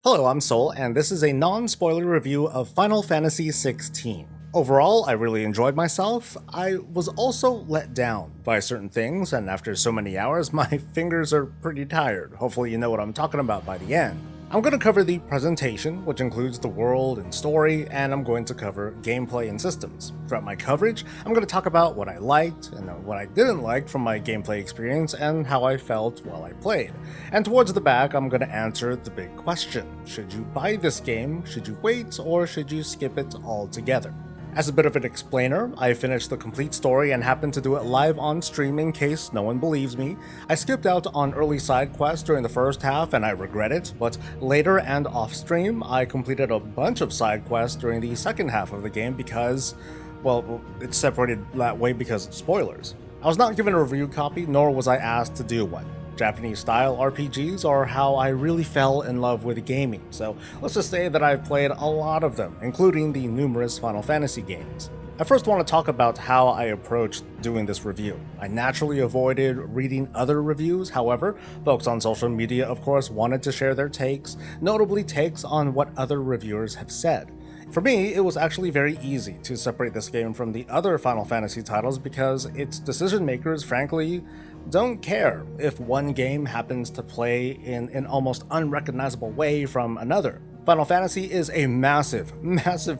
Hello, I'm Soul, and this is a non-spoiler review of Final Fantasy XVI. Overall, I really enjoyed myself. I was also let down by certain things, and after so many hours, my fingers are pretty tired. Hopefully you know what I'm talking about by the end. I'm going to cover the presentation, which includes the world and story, and I'm going to cover gameplay and systems. Throughout my coverage, I'm going to talk about what I liked and what I didn't like from my gameplay experience and how I felt while I played. And towards the back, I'm going to answer the big question. Should you buy this game, should you wait, or should you skip it altogether? As a bit of an explainer, I finished the complete story and happened to do it live on stream in case no one believes me. I skipped out on early side quests during the first half and I regret it, but later and off stream, I completed a bunch of side quests during the second half of the game because, well, it's separated that way because of spoilers. I was not given a review copy, nor was I asked to do one. Japanese-style RPGs are how I really fell in love with gaming, so let's just say that I've played a lot of them, including the numerous Final Fantasy games. I first want to talk about how I approached doing this review. I naturally avoided reading other reviews, however, folks on social media of course wanted to share their takes, notably takes on what other reviewers have said. For me, it was actually very easy to separate this game from the other Final Fantasy titles because its decision makers, frankly, don't care if one game happens to play in an almost unrecognizable way from another. Final Fantasy is a massive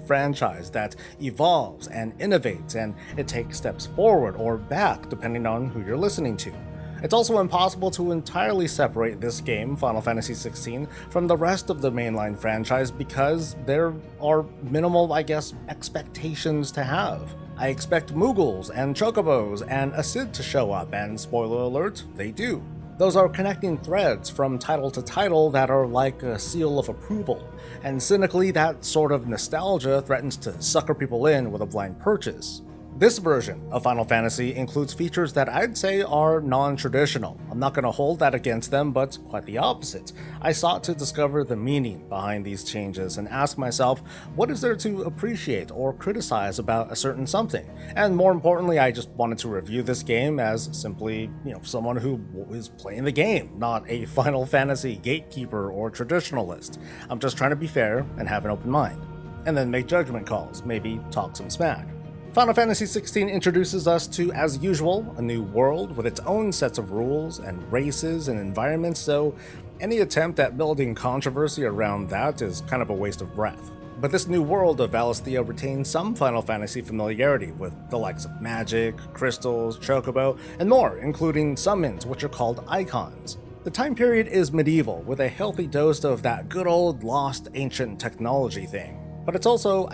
franchise that evolves and innovates, and it takes steps forward or back depending on who you're listening to. It's also impossible to entirely separate this game, Final Fantasy XVI, from the rest of the mainline franchise because there are minimal, expectations to have. I expect Moogles and Chocobos and a Cid to show up, and spoiler alert, they do. Those are connecting threads from title to title that are like a seal of approval, and cynically that sort of nostalgia threatens to sucker people in with a blind purchase. This version of Final Fantasy includes features that I'd say are non-traditional. I'm not going to hold that against them, but quite the opposite. I sought to discover the meaning behind these changes and ask myself, what is there to appreciate or criticize about a certain something? And more importantly, I just wanted to review this game as simply, someone who is playing the game, not a Final Fantasy gatekeeper or traditionalist. I'm just trying to be fair and have an open mind. And then make judgment calls, maybe talk some smack. Final Fantasy XVI introduces us to, as usual, a new world with its own sets of rules and races and environments, so any attempt at building controversy around that is kind of a waste of breath. But this new world of Valisthea retains some Final Fantasy familiarity with the likes of magic, crystals, chocobo, and more, including summons, which are called icons. The time period is medieval, with a healthy dose of that good old lost ancient technology thing. But it's also,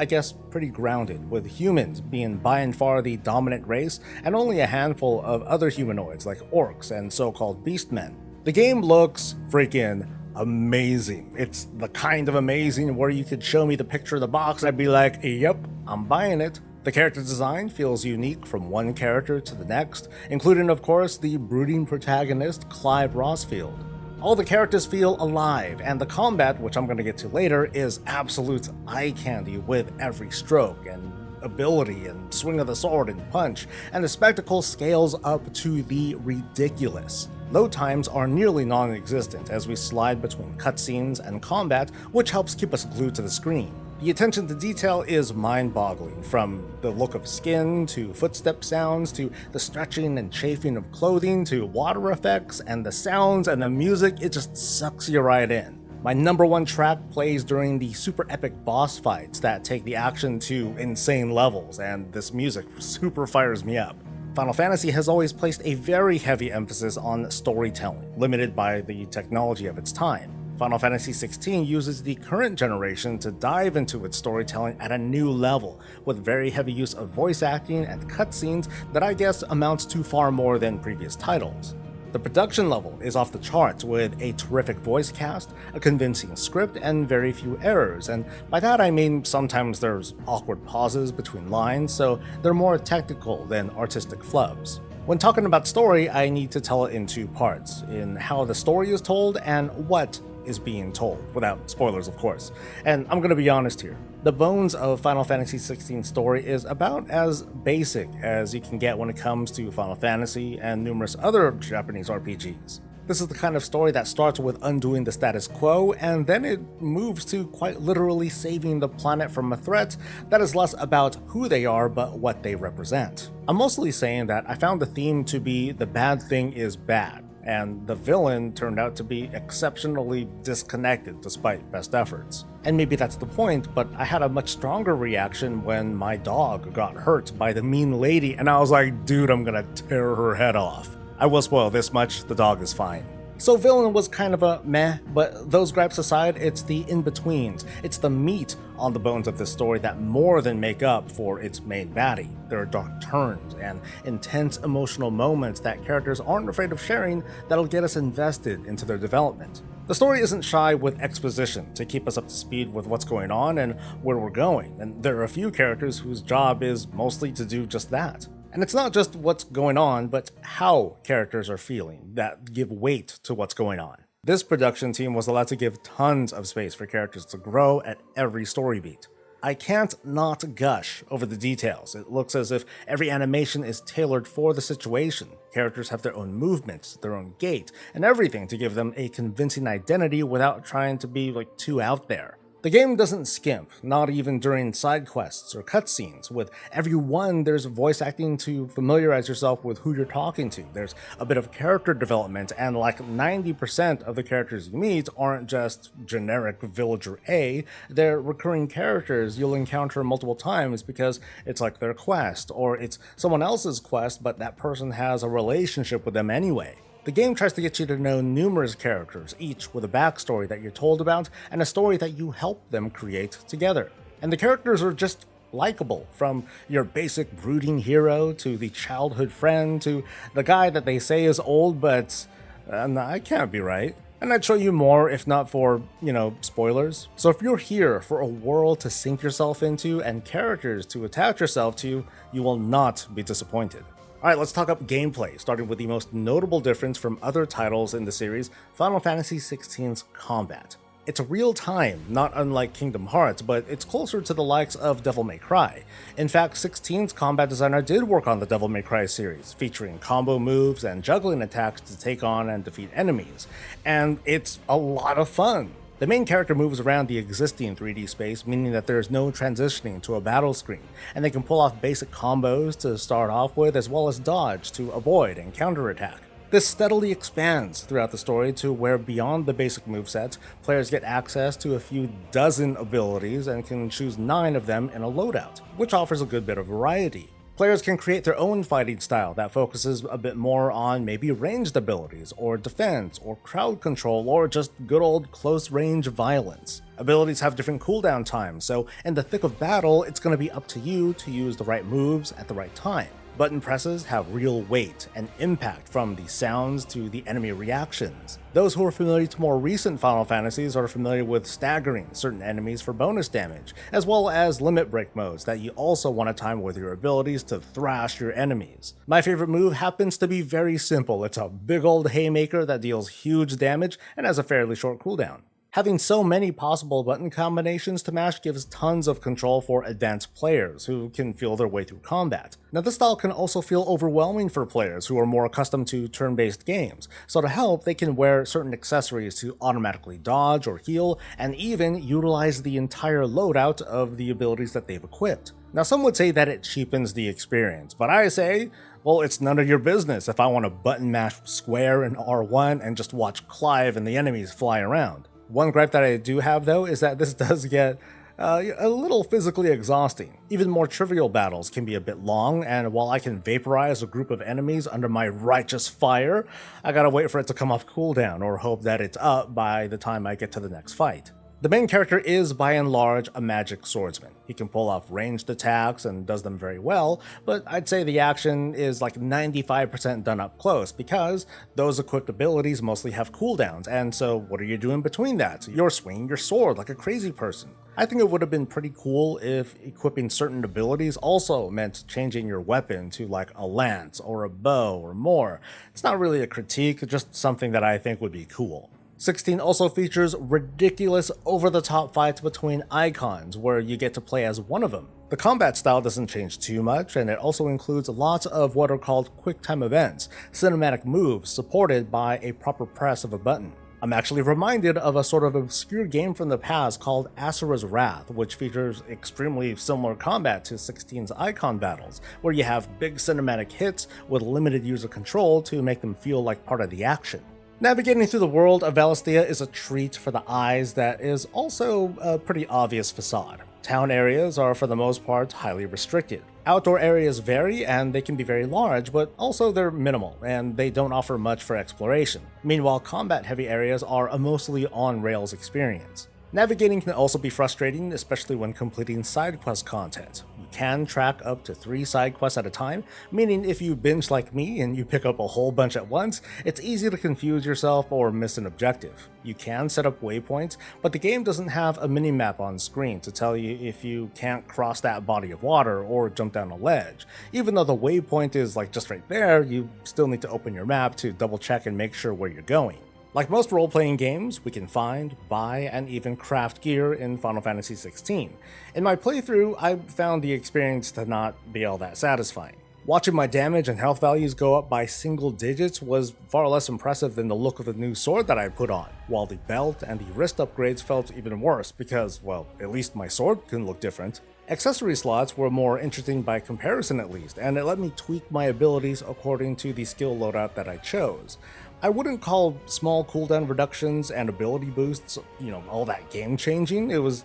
pretty grounded, with humans being by and far the dominant race, and only a handful of other humanoids like orcs and so-called beastmen. The game looks freaking amazing. It's the kind of amazing where you could show me the picture of the box and I'd be like, yep, I'm buying it. The character design feels unique from one character to the next, including of course the brooding protagonist Clive Rossfield. All the characters feel alive, and the combat, which I'm going to get to later, is absolute eye candy with every stroke and ability and swing of the sword and punch, and the spectacle scales up to the ridiculous. Load times are nearly non-existent as we slide between cutscenes and combat, which helps keep us glued to the screen. The attention to detail is mind-boggling, from the look of skin, to footstep sounds, to the stretching and chafing of clothing, to water effects, and the sounds and the music. It just sucks you right in. My number one track plays during the super epic boss fights that take the action to insane levels, and this music super fires me up. Final Fantasy has always placed a very heavy emphasis on storytelling, limited by the technology of its time. Final Fantasy XVI uses the current generation to dive into its storytelling at a new level, with very heavy use of voice acting and cutscenes that amounts to far more than previous titles. The production level is off the charts with a terrific voice cast, a convincing script, and very few errors, and by that I mean sometimes there's awkward pauses between lines, so they're more technical than artistic flubs. When talking about story, I need to tell it in two parts, in how the story is told and what is being told, without spoilers of course. And I'm gonna be honest here, the bones of Final Fantasy XVI's story is about as basic as you can get when it comes to Final Fantasy and numerous other Japanese RPGs. This is the kind of story that starts with undoing the status quo, and then it moves to quite literally saving the planet from a threat that is less about who they are but what they represent. I'm mostly saying that I found the theme to be the bad thing is bad, and the villain turned out to be exceptionally disconnected despite best efforts. And maybe that's the point, but I had a much stronger reaction when my dog got hurt by the mean lady, and I was like, dude, I'm gonna tear her head off. I will spoil this much, the dog is fine. So villain was kind of a meh, but those gripes aside, it's the in-betweens. It's the meat on the bones of this story that more than make up for its main baddie. There are dark turns and intense emotional moments that characters aren't afraid of sharing that'll get us invested into their development. The story isn't shy with exposition to keep us up to speed with what's going on and where we're going, and there are a few characters whose job is mostly to do just that. And it's not just what's going on, but how characters are feeling that give weight to what's going on. This production team was allowed to give tons of space for characters to grow at every story beat. I can't not gush over the details. It looks as if every animation is tailored for the situation. Characters have their own movements, their own gait, and everything to give them a convincing identity without trying to be too out there. The game doesn't skimp, not even during side quests or cutscenes. With every one, there's voice acting to familiarize yourself with who you're talking to. There's a bit of character development, and 90% of the characters you meet aren't just generic villager A, they're recurring characters you'll encounter multiple times because it's their quest, or it's someone else's quest, but that person has a relationship with them anyway. The game tries to get you to know numerous characters, each with a backstory that you're told about and a story that you help them create together. And the characters are just likable, from your basic brooding hero to the childhood friend to the guy that they say is old but I can't be right. And I'd show you more if not for, spoilers. So if you're here for a world to sink yourself into and characters to attach yourself to, you will not be disappointed. Alright, let's talk up gameplay, starting with the most notable difference from other titles in the series, Final Fantasy XVI's combat. It's real time, not unlike Kingdom Hearts, but it's closer to the likes of Devil May Cry. In fact, 16's combat designer did work on the Devil May Cry series, featuring combo moves and juggling attacks to take on and defeat enemies. And it's a lot of fun. The main character moves around the existing 3D space, meaning that there is no transitioning to a battle screen, and they can pull off basic combos to start off with, as well as dodge to avoid and counterattack. This steadily expands throughout the story to where beyond the basic movesets, players get access to a few dozen abilities and can choose 9 of them in a loadout, which offers a good bit of variety. Players can create their own fighting style that focuses a bit more on maybe ranged abilities, or defense, or crowd control, or just good old close-range violence. Abilities have different cooldown times, so in the thick of battle, it's going to be up to you to use the right moves at the right time. Button presses have real weight and impact, from the sounds to the enemy reactions. Those who are familiar to more recent Final Fantasies are familiar with staggering certain enemies for bonus damage, as well as limit break modes that you also want to time with your abilities to thrash your enemies. My favorite move happens to be very simple. It's a big old haymaker that deals huge damage and has a fairly short cooldown. Having so many possible button combinations to mash gives tons of control for advanced players who can feel their way through combat. Now, this style can also feel overwhelming for players who are more accustomed to turn-based games, so to help, they can wear certain accessories to automatically dodge or heal, and even utilize the entire loadout of the abilities that they've equipped. Now, some would say that it cheapens the experience, but I say, well, it's none of your business if I want to button mash square and R1 and just watch Clive and the enemies fly around. One gripe that I do have, though, is that this does get a little physically exhausting. Even more trivial battles can be a bit long, and while I can vaporize a group of enemies under my righteous fire, I gotta wait for it to come off cooldown or hope that it's up by the time I get to the next fight. The main character is, by and large, a magic swordsman. He can pull off ranged attacks and does them very well, but I'd say the action is 95% done up close, because those equipped abilities mostly have cooldowns, and so what are you doing between that? You're swinging your sword like a crazy person. I think it would have been pretty cool if equipping certain abilities also meant changing your weapon to a lance or a bow or more. It's not really a critique, just something that I think would be cool. 16 also features ridiculous over-the-top fights between icons where you get to play as one of them. The combat style doesn't change too much, and it also includes lots of what are called quick-time events, cinematic moves supported by a proper press of a button. I'm actually reminded of a sort of obscure game from the past called Asura's Wrath, which features extremely similar combat to 16's Icon battles, where you have big cinematic hits with limited user control to make them feel like part of the action. Navigating through the world of Valisthea is a treat for the eyes that is also a pretty obvious facade. Town areas are for the most part highly restricted. Outdoor areas vary and they can be very large, but also they're minimal and they don't offer much for exploration. Meanwhile, combat-heavy areas are a mostly on-rails experience. Navigating can also be frustrating, especially when completing side quest content. You can track up to 3 side quests at a time, meaning if you binge like me and you pick up a whole bunch at once, it's easy to confuse yourself or miss an objective. You can set up waypoints, but the game doesn't have a minimap on screen to tell you if you can't cross that body of water or jump down a ledge. Even though the waypoint is like just right there, you still need to open your map to double check and make sure where you're going. Like most role-playing games, we can find, buy, and even craft gear in Final Fantasy XVI. In my playthrough, I found the experience to not be all that satisfying. Watching my damage and health values go up by single digits was far less impressive than the look of the new sword that I put on, while the belt and the wrist upgrades felt even worse because, well, at least my sword can look different. Accessory slots were more interesting by comparison at least, and it let me tweak my abilities according to the skill loadout that I chose. I wouldn't call small cooldown reductions and ability boosts, all that game-changing. It was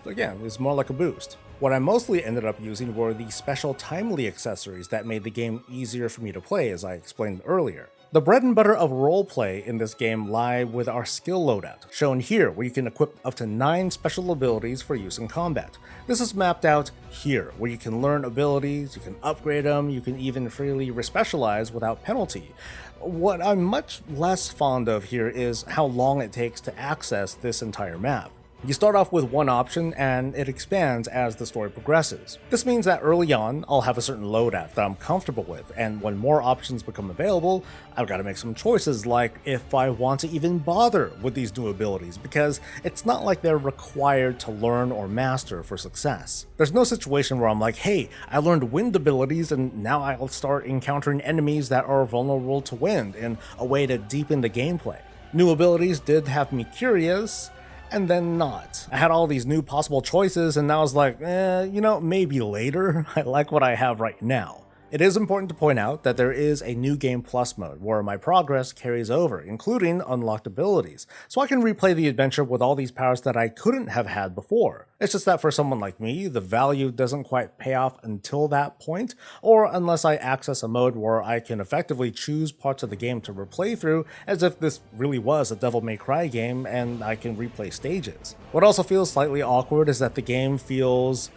more like a boost. What I mostly ended up using were the special timely accessories that made the game easier for me to play, as I explained earlier. The bread and butter of roleplay in this game lie with our skill loadout, shown here where you can equip up to 9 special abilities for use in combat. This is mapped out here, where you can learn abilities, you can upgrade them, you can even freely respecialize without penalty. What I'm much less fond of here is how long it takes to access this entire map. You start off with one option and it expands as the story progresses. This means that early on, I'll have a certain loadout that I'm comfortable with, and when more options become available, I've got to make some choices like if I want to even bother with these new abilities, because it's not like they're required to learn or master for success. There's no situation where I'm like, hey, I learned wind abilities and now I'll start encountering enemies that are vulnerable to wind in a way to deepen the gameplay. New abilities did have me curious, and then not. I had all these new possible choices and I was like, maybe later. I like what I have right now. It is important to point out that there is a new game plus mode where my progress carries over, including unlocked abilities, so I can replay the adventure with all these powers that I couldn't have had before. It's just that for someone like me, the value doesn't quite pay off until that point, or unless I access a mode where I can effectively choose parts of the game to replay through as if this really was a Devil May Cry game and I can replay stages. What also feels slightly awkward is that the game feels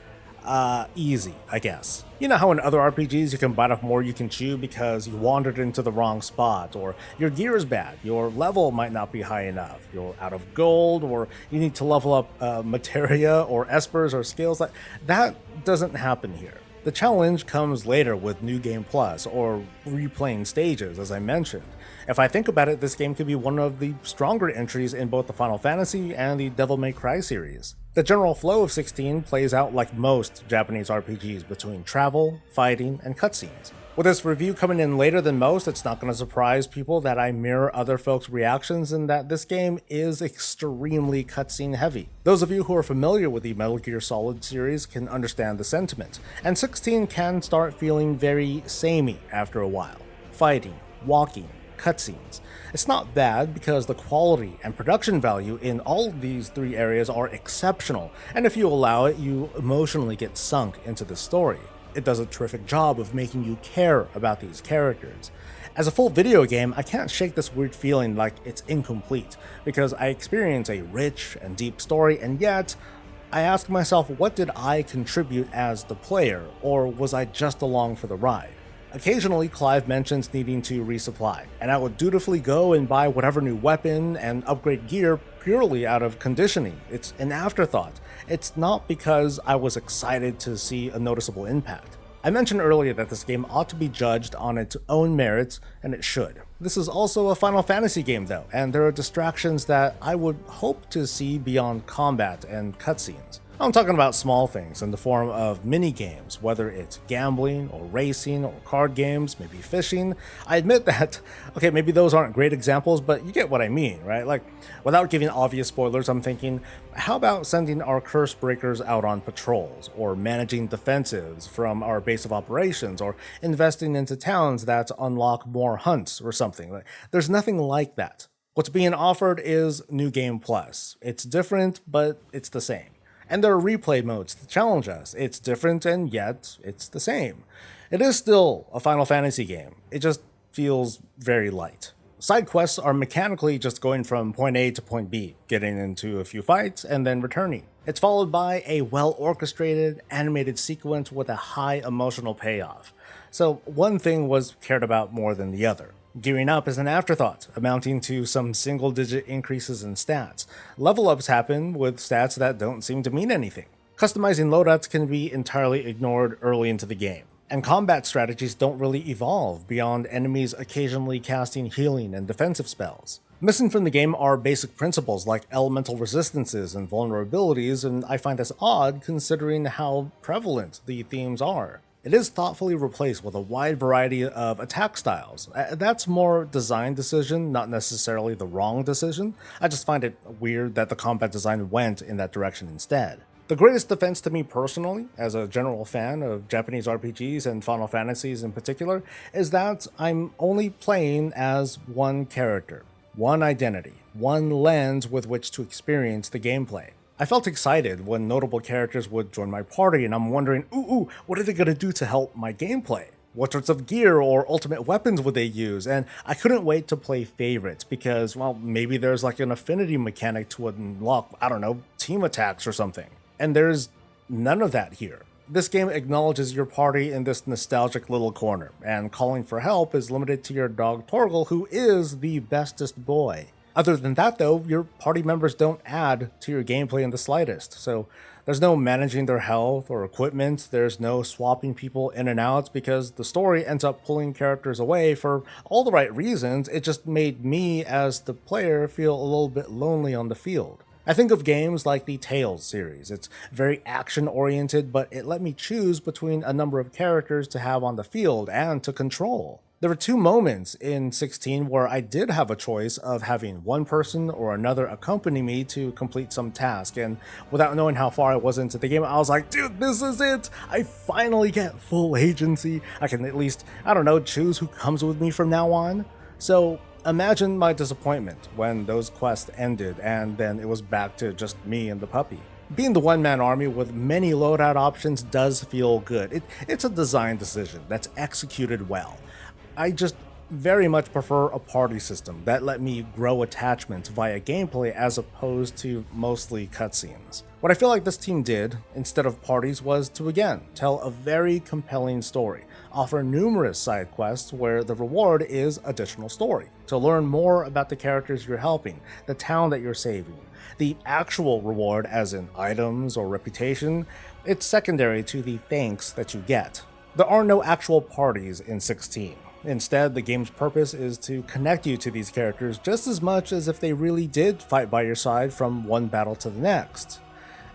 easy, I guess. You know how in other RPGs you can bite off more you can chew because you wandered into the wrong spot, or your gear is bad, your level might not be high enough, you're out of gold, or you need to level up materia or espers or skills. That doesn't happen here. The challenge comes later with New Game Plus, or replaying stages, as I mentioned. If I think about it, this game could be one of the stronger entries in both the Final Fantasy and the Devil May Cry series. The general flow of 16 plays out like most Japanese RPGs between travel, fighting, and cutscenes. With this review coming in later than most, it's not going to surprise people that I mirror other folks' reactions in that this game is extremely cutscene heavy. Those of you who are familiar with the Metal Gear Solid series can understand the sentiment, and 16 can start feeling very samey after a while. Fighting, walking, cutscenes. It's not bad because the quality and production value in all of these 3 areas are exceptional, and if you allow it, you emotionally get sunk into the story. It does a terrific job of making you care about these characters. As a full video game, I can't shake this weird feeling like it's incomplete, because I experience a rich and deep story, and yet I ask myself, what did I contribute as the player, or was I just along for the ride? Occasionally, Clive mentions needing to resupply, and I would dutifully go and buy whatever new weapon and upgrade gear purely out of conditioning. It's an afterthought. It's not because I was excited to see a noticeable impact. I mentioned earlier that this game ought to be judged on its own merits, and it should. This is also a Final Fantasy game though, and there are distractions that I would hope to see beyond combat and cutscenes. I'm talking about small things in the form of mini games, whether it's gambling or racing or card games, maybe fishing. I admit that, okay, maybe those aren't great examples, but you get what I mean, right? Like, without giving obvious spoilers, I'm thinking, how about sending our curse breakers out on patrols, or managing defensives from our base of operations, or investing into towns that unlock more hunts or something? Like, there's nothing like that. What's being offered is New Game Plus. It's different, but it's the same. And there are replay modes to challenge us. It's different and yet it's the same. It is still a Final Fantasy game. It just feels very light. Side quests are mechanically just going from point A to point B, getting into a few fights and then returning. It's followed by a well-orchestrated, animated sequence with a high emotional payoff. So one thing was cared about more than the other. Gearing up is an afterthought, amounting to some single-digit increases in stats. Level ups happen with stats that don't seem to mean anything. Customizing loadouts can be entirely ignored early into the game, and combat strategies don't really evolve beyond enemies occasionally casting healing and defensive spells. Missing from the game are basic principles like elemental resistances and vulnerabilities, and I find this odd considering how prevalent the themes are. It is thoughtfully replaced with a wide variety of attack styles. That's more design decision, not necessarily the wrong decision. I just find it weird that the combat design went in that direction instead. The greatest defense to me personally, as a general fan of Japanese RPGs and Final Fantasies in particular, is that I'm only playing as one character, one identity, one lens with which to experience the gameplay. I felt excited when notable characters would join my party, and I'm wondering, what are they gonna do to help my gameplay? What sorts of gear or ultimate weapons would they use? And I couldn't wait to play favorites because, well, maybe there's like an affinity mechanic to unlock, I don't know, team attacks or something. And there's none of that here. This game acknowledges your party in this nostalgic little corner, and calling for help is limited to your dog Torgal, who is the bestest boy. Other than that though, your party members don't add to your gameplay in the slightest, so there's no managing their health or equipment, there's no swapping people in and out because the story ends up pulling characters away for all the right reasons. It just made me as the player feel a little bit lonely on the field. I think of games like the Tales series. It's very action-oriented, but it let me choose between a number of characters to have on the field and to control. There were two moments in 16 where I did have a choice of having one person or another accompany me to complete some task, and without knowing how far I was into the game, I was like, dude, this is it! I finally get full agency. I can at least, I don't know, choose who comes with me from now on. So imagine my disappointment when those quests ended and then it was back to just me and the puppy. Being the one-man army with many loadout options does feel good. It's a design decision that's executed well. I just very much prefer a party system that let me grow attachments via gameplay as opposed to mostly cutscenes. What I feel like this team did, instead of parties, was to again tell a very compelling story, offer numerous side quests where the reward is additional story, to learn more about the characters you're helping, the town that you're saving. The actual reward, as in items or reputation, it's secondary to the thanks that you get. There are no actual parties in 16. Instead, the game's purpose is to connect you to these characters just as much as if they really did fight by your side from one battle to the next.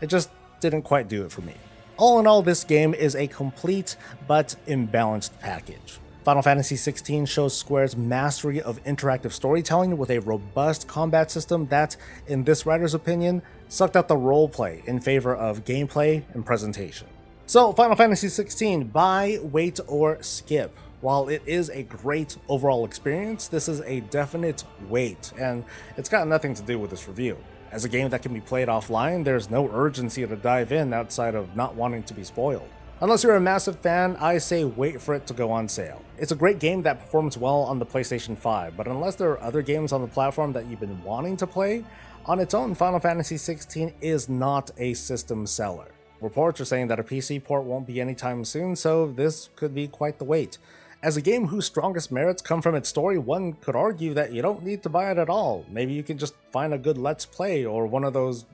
It just didn't quite do it for me. All in all, this game is a complete but imbalanced package. Final Fantasy XVI shows Square's mastery of interactive storytelling with a robust combat system that, in this writer's opinion, sucked out the roleplay in favor of gameplay and presentation. So, Final Fantasy XVI, buy, wait, or skip. While it is a great overall experience, this is a definite wait, and it's got nothing to do with this review. As a game that can be played offline, there's no urgency to dive in outside of not wanting to be spoiled. Unless you're a massive fan, I say wait for it to go on sale. It's a great game that performs well on the PlayStation 5, but unless there are other games on the platform that you've been wanting to play, on its own, Final Fantasy XVI is not a system seller. Reports are saying that a PC port won't be anytime soon, so this could be quite the wait. As a game whose strongest merits come from its story, one could argue that you don't need to buy it at all. Maybe you can just find a good Let's Play or one of those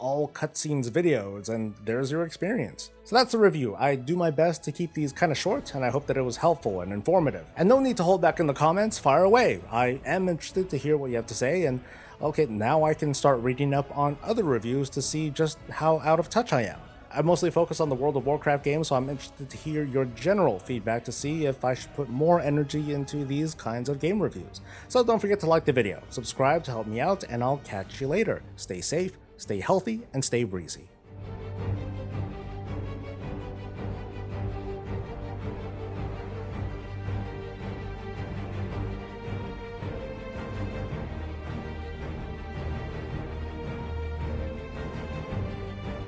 all cutscenes videos, and there's your experience. So that's the review. I do my best to keep these kind of short, and I hope that it was helpful and informative. And no need to hold back in the comments, fire away. I am interested to hear what you have to say, and Okay, now I can start reading up on other reviews to see just how out of touch I am. I mostly focus on the World of Warcraft games, so I'm interested to hear your general feedback to see if I should put more energy into these kinds of game reviews. So don't forget to like the video, subscribe to help me out, and I'll catch you later. Stay safe, stay healthy, and stay breezy.